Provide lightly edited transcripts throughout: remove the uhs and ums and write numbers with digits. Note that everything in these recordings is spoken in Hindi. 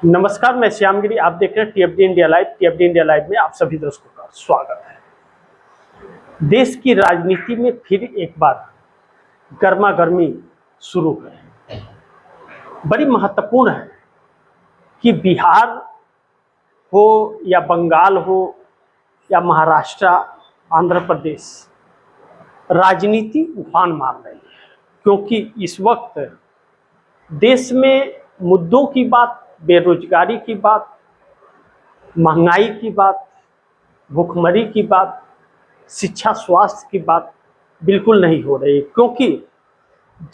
नमस्कार, मैं श्यामगिरी। आप देख रहे हैं टीएफडी इंडिया लाइव। टीएफडी इंडिया लाइव में आप सभी दर्शकों का स्वागत है। देश की राजनीति में फिर एक बार गर्मा गर्मी शुरू है। बड़ी महत्वपूर्ण है कि बिहार हो या बंगाल हो या महाराष्ट्र, आंध्र प्रदेश, राजनीति उफान मार रही है, क्योंकि इस वक्त देश में मुद्दों की बात, बेरोजगारी की बात, महंगाई की बात, भूखमरी की बात, शिक्षा स्वास्थ्य की बात बिल्कुल नहीं हो रही, क्योंकि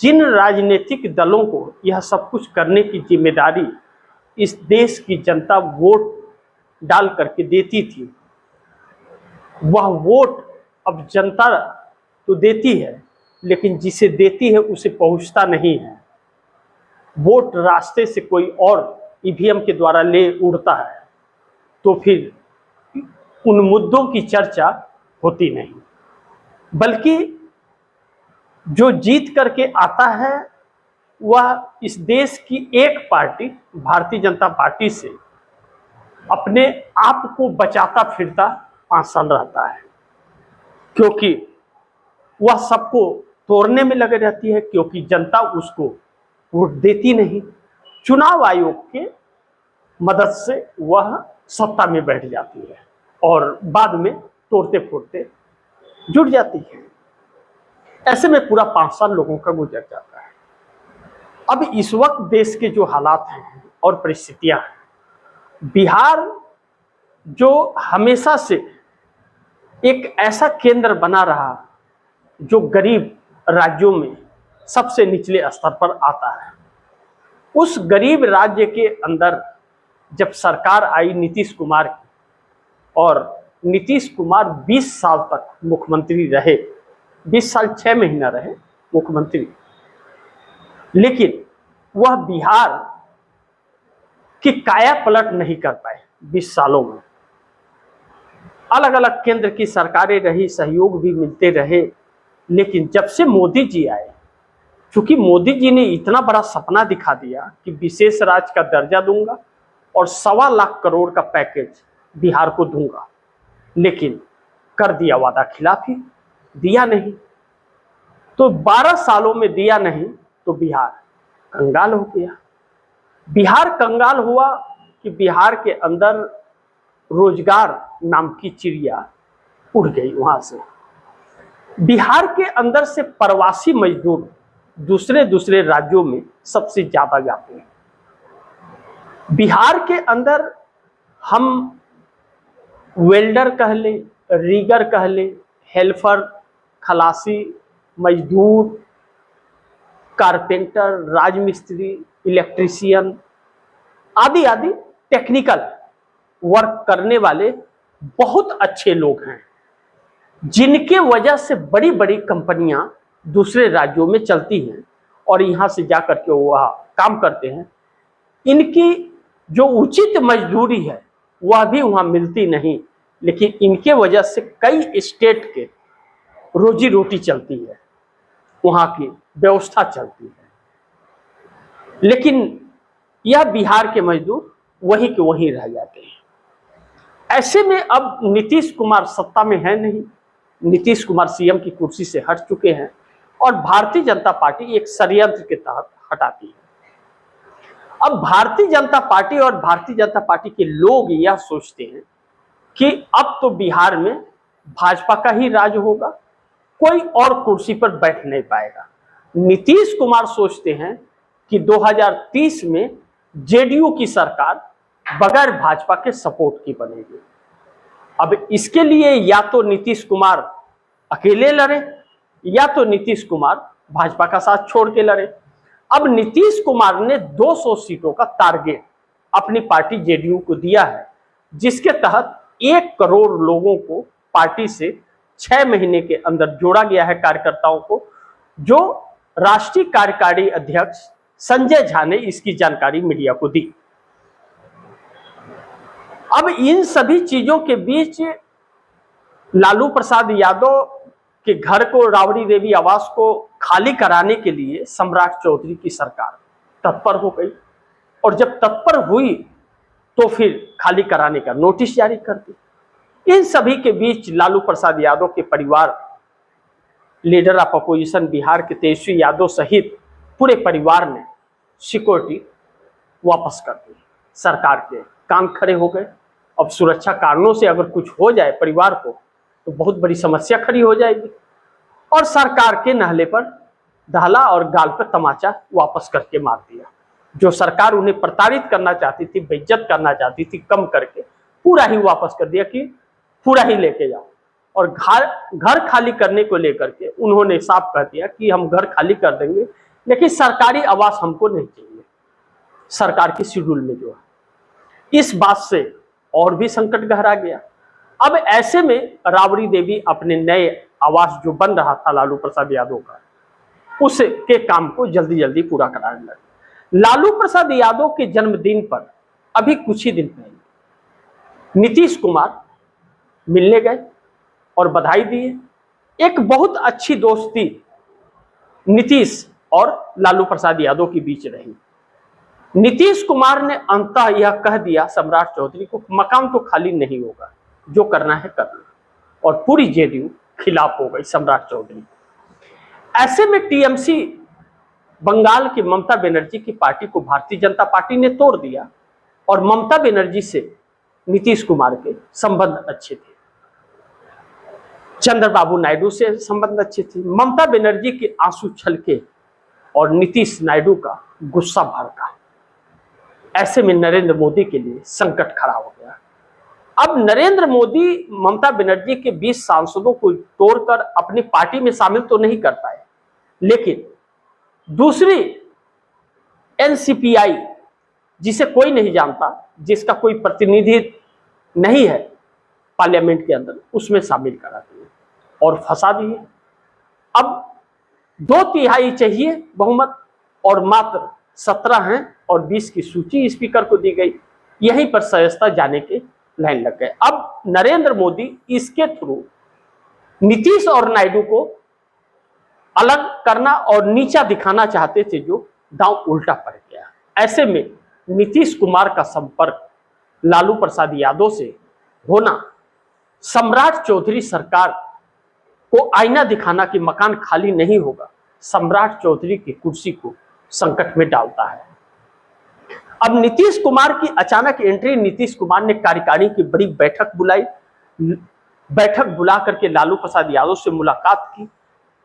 जिन राजनीतिक दलों को यह सब कुछ करने की जिम्मेदारी इस देश की जनता वोट डाल करके देती थी, वह वोट अब जनता तो देती है, लेकिन जिसे देती है उसे पहुंचता नहीं है। वोट रास्ते से कोई और ईवीएम के द्वारा ले उड़ता है, तो फिर उन मुद्दों की चर्चा होती नहीं, बल्कि जो जीत करके आता है वह इस देश की एक पार्टी भारतीय जनता पार्टी से अपने आप को बचाता फिरता 5 साल रहता है, क्योंकि वह सबको तोड़ने में लगे रहती है, क्योंकि जनता उसको वोट देती नहीं। चुनाव आयोग के मदद से वह सत्ता में बैठ जाती है और बाद में तोड़ते फोड़ते जुट जाती है। ऐसे में पूरा 5 साल लोगों का गुजर जाता है। अब इस वक्त देश के जो हालात हैं और परिस्थितियां हैं, बिहार जो हमेशा से एक ऐसा केंद्र बना रहा जो गरीब राज्यों में सबसे निचले स्तर पर आता है, उस गरीब राज्य के अंदर जब सरकार आई नीतीश कुमार की, और नीतीश कुमार 20 साल तक मुख्यमंत्री रहे, 20 साल 6 महीना रहे मुख्यमंत्री, लेकिन वह बिहार की काया पलट नहीं कर पाए। 20 सालों में अलग अलग केंद्र की सरकारें रही, सहयोग भी मिलते रहे, लेकिन जब से मोदी जी आए, चूंकि मोदी जी ने इतना बड़ा सपना दिखा दिया कि विशेष राज्य का दर्जा दूंगा और 1.25 लाख करोड़ का पैकेज बिहार को दूंगा, लेकिन कर दिया वादा खिलाफी, दिया नहीं। तो 12 सालों में दिया नहीं तो बिहार कंगाल हो गया। बिहार कंगाल हुआ कि बिहार के अंदर रोजगार नाम की चिड़िया उड़ गई। वहां से बिहार के अंदर से प्रवासी मजदूर दूसरे राज्यों में सबसे ज्यादा जाते हैं। बिहार के अंदर हम वेल्डर कह ले, रीगर कह ले, हेल्पर, खलासी, मजदूर, कारपेंटर, राजमिस्त्री, इलेक्ट्रीशियन आदि आदि टेक्निकल वर्क करने वाले बहुत अच्छे लोग हैं, जिनके वजह से बड़ी बड़ी कंपनियां दूसरे राज्यों में चलती हैं और यहाँ से जाकर के वह काम करते हैं। इनकी जो उचित मजदूरी है वह भी वहाँ मिलती नहीं, लेकिन इनके वजह से कई स्टेट के रोजी रोटी चलती है, वहाँ की व्यवस्था चलती है, लेकिन यह बिहार के मजदूर वहीं के वहीं रह जाते हैं। ऐसे में अब नीतीश कुमार सत्ता में है नहीं, नीतीश कुमार सीएम की कुर्सी से हट चुके हैं और भारतीय जनता पार्टी एक षड्यंत्र के तहत हटाती है। अब भारतीय जनता पार्टी और भारतीय जनता पार्टी के लोग यह सोचते हैं कि अब तो बिहार में भाजपा का ही राज होगा, कोई और कुर्सी पर बैठ नहीं पाएगा। नीतीश कुमार सोचते हैं कि 2030 में जेडीयू की सरकार बगैर भाजपा के सपोर्ट की बनेगी। अब इसके लिए या तो नीतीश कुमार अकेले लड़े या तो नीतीश कुमार भाजपा का साथ छोड़ के लड़े। अब नीतीश कुमार ने 200 सीटों का टारगेट अपनी पार्टी जेडीयू को दिया है, जिसके तहत 1 करोड़ लोगों को पार्टी से 6 महीने के अंदर जोड़ा गया है, कार्यकर्ताओं को, जो राष्ट्रीय कार्यकारी अध्यक्ष संजय झा ने इसकी जानकारी मीडिया को दी। अब इन सभी चीजों के बीच लालू प्रसाद यादव के घर को, राबड़ी देवी आवास को खाली कराने के लिए सम्राट चौधरी की सरकार तत्पर हो गई, और जब तत्पर हुई तो फिर खाली कराने का नोटिस जारी कर दिया। इन सभी के बीच लालू प्रसाद यादव के परिवार, लीडर ऑफ अपोजिशन बिहार के तेजस्वी यादव सहित पूरे परिवार ने सिक्योरिटी वापस कर दी। सरकार के कान खड़े हो गए। अब सुरक्षा कारणों से अगर कुछ हो जाए परिवार को तो बहुत बड़ी समस्या खड़ी हो जाएगी। और सरकार के नहले पर दहला और गाल पर तमाचा वापस करके मार दिया। जो सरकार उन्हें प्रताड़ित करना चाहती थी, बेइज्जत करना चाहती थी, कम करके पूरा ही वापस कर दिया कि पूरा ही लेके जाओ। और घर खाली करने को लेकर के उन्होंने साफ कह दिया कि हम घर खाली कर देंगे, लेकिन सरकारी आवास हमको नहीं चाहिए सरकार की शेड्यूल में जो है। इस बात से और भी संकट गहरा गया। अब ऐसे में राबड़ी देवी अपने नए आवास जो बन रहा था लालू प्रसाद यादव का, उसके काम को जल्दी जल्दी पूरा कराने लगे। लालू प्रसाद यादव के जन्मदिन पर अभी कुछ ही दिन पहले नीतीश कुमार मिलने गए और बधाई दिए। एक बहुत अच्छी दोस्ती नीतीश और लालू प्रसाद यादव के बीच रही। नीतीश कुमार ने अंततः यह कह दिया सम्राट चौधरी को, मकान तो खाली नहीं होगा, जो करना है कर लो। और पूरी जेडीयू खिलाफ हो गई सम्राट चौधरी। ऐसे में टीएमसी बंगाल की ममता बनर्जी की पार्टी को भारतीय जनता पार्टी ने तोड़ दिया और ममता बनर्जी से नीतीश कुमार के संबंध अच्छे थे, चंद्रबाबू नायडू से संबंध अच्छे थे। ममता बनर्जी के आंसू छलके और नीतीश नायडू का गुस्सा भड़का। ऐसे में नरेंद्र मोदी के लिए संकट खड़ा हो गया। अब नरेंद्र मोदी ममता बनर्जी के 20 सांसदों को तोड़कर अपनी पार्टी में शामिल तो नहीं कर पाए, लेकिन दूसरी एनसीपीआई, जिसे कोई नहीं जानता, जिसका कोई प्रतिनिधि नहीं है पार्लियामेंट के अंदर, उसमें शामिल करा दिए और फंसा दिए। अब 2/3 चाहिए बहुमत और मात्र 17 हैं और 20 की सूची स्पीकर को दी गई। यहीं पर सदस्यता जाने के लाइन लग गए। अब नरेंद्र मोदी इसके थ्रू नीतीश और नायडू को अलग करना और नीचा दिखाना चाहते थे, जो दांव उल्टा पड़ गया। ऐसे में नीतीश कुमार का संपर्क लालू प्रसाद यादव से होना सम्राट चौधरी सरकार को आईना दिखाना कि मकान खाली नहीं होगा, सम्राट चौधरी की कुर्सी को संकट में डालता है। अब नीतीश कुमार की अचानक एंट्री, नीतीश कुमार ने कार्यकारिणी की बड़ी बैठक बुलाई। बैठक बुला करके लालू प्रसाद यादव से मुलाकात की।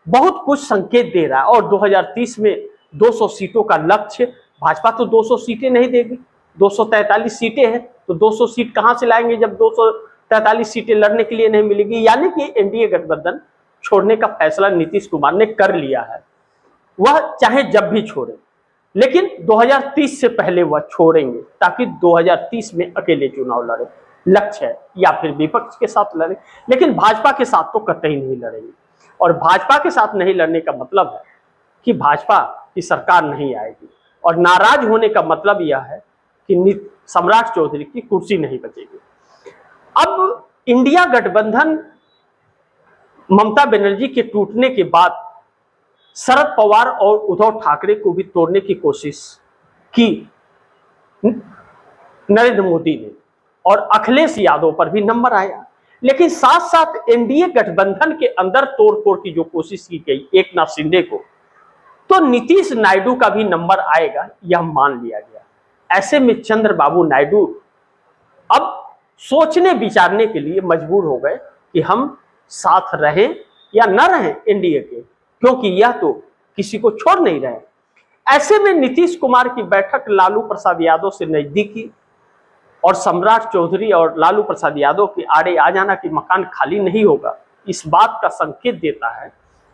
बहुत कुछ संकेत दे रहा है। और 2030 में 200 सीटों का लक्ष्य, भाजपा तो 200 सीटें नहीं देगी, 243 सीटें हैं, तो 200 सीट कहां से लाएंगे जब 243 सीटें लड़ने के लिए नहीं मिलेगी। यानी कि एनडीए गठबंधन छोड़ने का फैसला नीतीश कुमार ने कर लिया है। वह चाहे जब भी छोड़े, लेकिन 2030 से पहले वह छोड़ेंगे, ताकि 2030 में अकेले चुनाव लड़े, लक्ष्य है, या फिर विपक्ष के साथ लड़े, लेकिन भाजपा के साथ तो कतई नहीं लड़ेंगे। और भाजपा के साथ नहीं लड़ने का मतलब है कि भाजपा की सरकार नहीं आएगी, और नाराज होने का मतलब यह है कि सम्राट चौधरी की कुर्सी नहीं बचेगी। अब इंडिया गठबंधन ममता बनर्जी के टूटने के बाद शरद पवार और उद्धव ठाकरे को भी तोड़ने की कोशिश की नरेंद्र मोदी ने, और अखिलेश यादव पर भी नंबर आया। लेकिन साथ साथ एनडीए गठबंधन के अंदर तोड़फोड़ की जो कोशिश की गई एकनाथ शिंदे को, तो नीतीश नायडू का भी नंबर आएगा, यह मान लिया गया। ऐसे में चंद्रबाबू नायडू अब सोचने विचारने के लिए मजबूर हो गए कि हम साथ रहें या न रहें एनडीए के, क्योंकि यह तो किसी को छोड़ नहीं रहे। ऐसे में नीतीश कुमार की बैठक लालू प्रसाद यादव से नजदीकी और सम्राट चौधरी और लालू प्रसाद यादव के आड़े आ जाना कि मकान खाली नहीं होगा, इस बात का संकेत देता है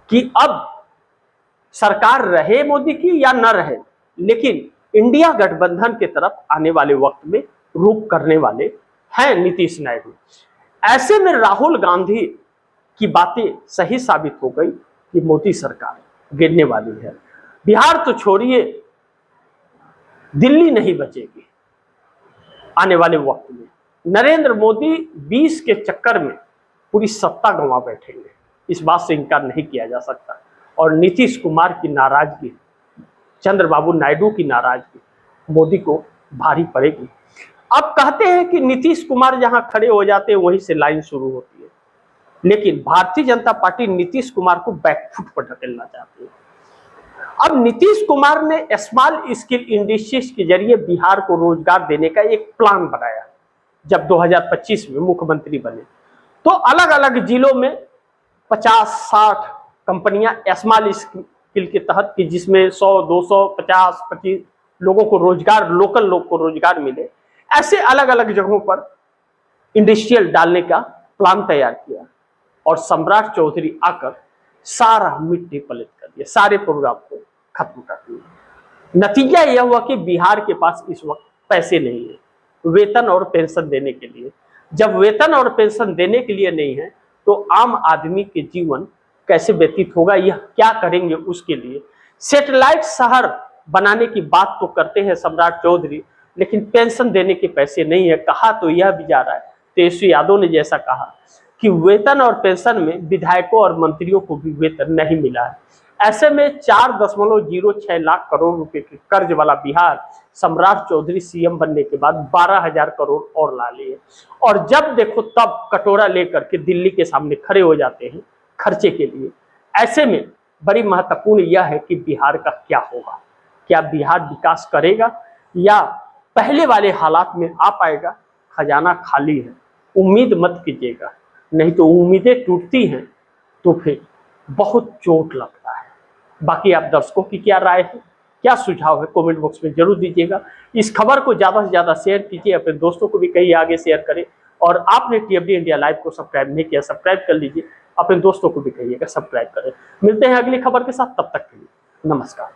कि अब सरकार रहे मोदी की या न रहे, लेकिन इंडिया गठबंधन के तरफ आने वाले वक्त में रुख करने वाले हैं नीतीश नायडू। ऐसे में राहुल गांधी की बातें सही साबित हो गई कि मोदी सरकार गिरने वाली है। बिहार तो छोड़िए, दिल्ली नहीं बचेगी आने वाले वक्त में। नरेंद्र मोदी 20 के चक्कर में पूरी सत्ता गंवा बैठेंगे, इस बात से इनकार नहीं किया जा सकता। और नीतीश कुमार की नाराजगी, चंद्रबाबू नायडू की नाराजगी मोदी को भारी पड़ेगी। अब कहते हैं कि नीतीश कुमार जहां खड़े हो जाते हैं वहीं से लाइन शुरू होती है, लेकिन भारतीय जनता पार्टी नीतीश कुमार को बैकफुट पर ढकेलना चाहती है। अब नीतीश कुमार ने स्मॉल स्किल इंडस्ट्रीज के जरिए बिहार को रोजगार देने का एक प्लान बनाया। जब 2025 में मुख्यमंत्री बने तो अलग अलग जिलों में 50-60 कंपनियां स्मॉल स्किल के तहत की, जिसमें 100, 200, 50, 25 लोगों को रोजगार, लोकल लोग को रोजगार मिले, ऐसे अलग अलग जगहों पर इंडस्ट्रियल डालने का प्लान तैयार किया। और सम्राट चौधरी आकर सारा मिट्टी पलट कर दिया, सारे प्रोग्राम को खत्म कर दिया। नतीजा यह हुआ कि बिहार के पास इस वक्त पैसे नहीं है वेतन और पेंशन देने के लिए। जब वेतन और पेंशन देने के लिए नहीं है तो आम आदमी के जीवन कैसे व्यतीत होगा, यह क्या करेंगे उसके लिए। सैटेलाइट शहर बनाने की बात तो करते हैं सम्राट चौधरी, लेकिन पेंशन देने के पैसे नहीं है। कहा तो यह भी जा रहा है, तेजस्वी यादव ने जैसा कहा कि वेतन और पेंशन में विधायकों और मंत्रियों को भी वेतन नहीं मिला है। ऐसे में 4.06 लाख करोड़ रुपए के कर्ज वाला बिहार सम्राट चौधरी सीएम बनने के बाद 12,000 करोड़ और ला लिए, और जब देखो तब कटोरा लेकर के दिल्ली के सामने खड़े हो जाते हैं खर्चे के लिए। ऐसे में बड़ी महत्वपूर्ण यह है कि बिहार का क्या होगा, क्या बिहार विकास करेगा या पहले वाले हालात में आ पाएगा। खजाना खाली है, उम्मीद मत कीजिएगा, नहीं तो उम्मीदें टूटती हैं तो फिर बहुत चोट लगता है। बाकी आप दर्शकों की क्या राय है, क्या सुझाव है, कमेंट बॉक्स में जरूर दीजिएगा। इस खबर को ज़्यादा से ज़्यादा शेयर कीजिए, अपने दोस्तों को भी कहीं आगे शेयर करें। और आपने टीएफडी इंडिया लाइव को सब्सक्राइब नहीं किया, सब्सक्राइब कर लीजिए, अपने दोस्तों को भी कहिएगा सब्सक्राइब करें। मिलते हैं अगली खबर के साथ, तब तक के लिए नमस्कार।